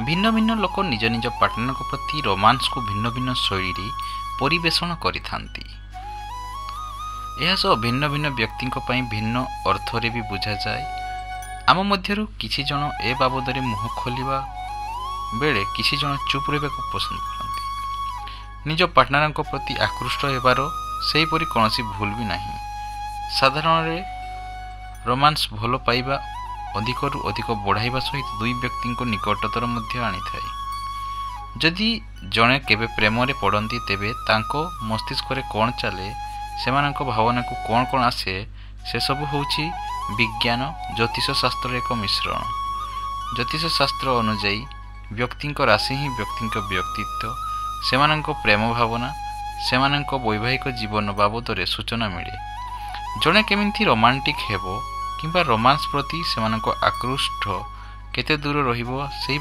ଭିନ୍ନ ଭିନ୍ନ ଲୋକ ନିଜ ନିଜ ପାର୍ଟନରଙ୍କ ପ୍ରତି ରୋମାନ୍ସକୁ ଭିନ୍ନ ଭିନ୍ନ ଶୈଳୀରେ ପରିବେଷଣ କରିଥାନ୍ତି। ଏହା ସହ ଭିନ୍ନ ଭିନ୍ନ ବ୍ୟକ୍ତିଙ୍କ ପାଇଁ ଭିନ୍ନ ଅର୍ଥରେ ବି ବୁଝାଯାଏ। ଆମ ମଧ୍ୟରୁ କିଛି ଜଣ ଏ ବାବଦରେ ମୁହଁ ଖୋଲିବା ବେଳେ କିଛି ଜଣ ଚୁପ୍ ରହିବାକୁ ପସନ୍ଦ କରନ୍ତି। ନିଜ ପାର୍ଟନରଙ୍କ ପ୍ରତି ଆକୃଷ୍ଟ ହେବାର ସେହିପରି କୌଣସି ଭୁଲ ବି ନାହିଁ। ସାଧାରଣରେ ରୋମାନ୍ସ ଭଲ ପାଇବା ଅଧିକରୁ ଅଧିକ ବଢ଼ାଇବା ସହିତ ଦୁଇ ବ୍ୟକ୍ତିଙ୍କ ନିକଟତର ମଧ୍ୟ ଆଣିଥାଏ। ଯଦି ଜଣେ କେବେ ପ୍ରେମରେ ପଡ଼ନ୍ତି ତେବେ ତାଙ୍କ ମସ୍ତିଷ୍କରେ କ'ଣ ଚାଲେ, ସେମାନଙ୍କ ଭାବନାକୁ କ'ଣ କ'ଣ ଆସେ, ସେସବୁ ହେଉଛି ବିଜ୍ଞାନ ଜ୍ୟୋତିଷ ଶାସ୍ତ୍ରର ଏକ ମିଶ୍ରଣ। ଜ୍ୟୋତିଷ ଶାସ୍ତ୍ର ଅନୁଯାୟୀ ବ୍ୟକ୍ତିଙ୍କ ରାଶି ହିଁ ବ୍ୟକ୍ତିଙ୍କ ବ୍ୟକ୍ତିତ୍ୱ, ସେମାନଙ୍କ ପ୍ରେମ ଭାବନା, ସେମାନଙ୍କ ବୈବାହିକ ଜୀବନ ବାବଦରେ ସୂଚନା ମିଳେ। ଜଣେ କେମିତି ରୋମାଣ୍ଟିକ୍ ହେବ କିମ୍ବା ରୋମାନ୍ସ ପ୍ରତି ସେମାନଙ୍କ ଆକୃଷ୍ଟ କେତେ ଦୂର ରହିବ, ସେହି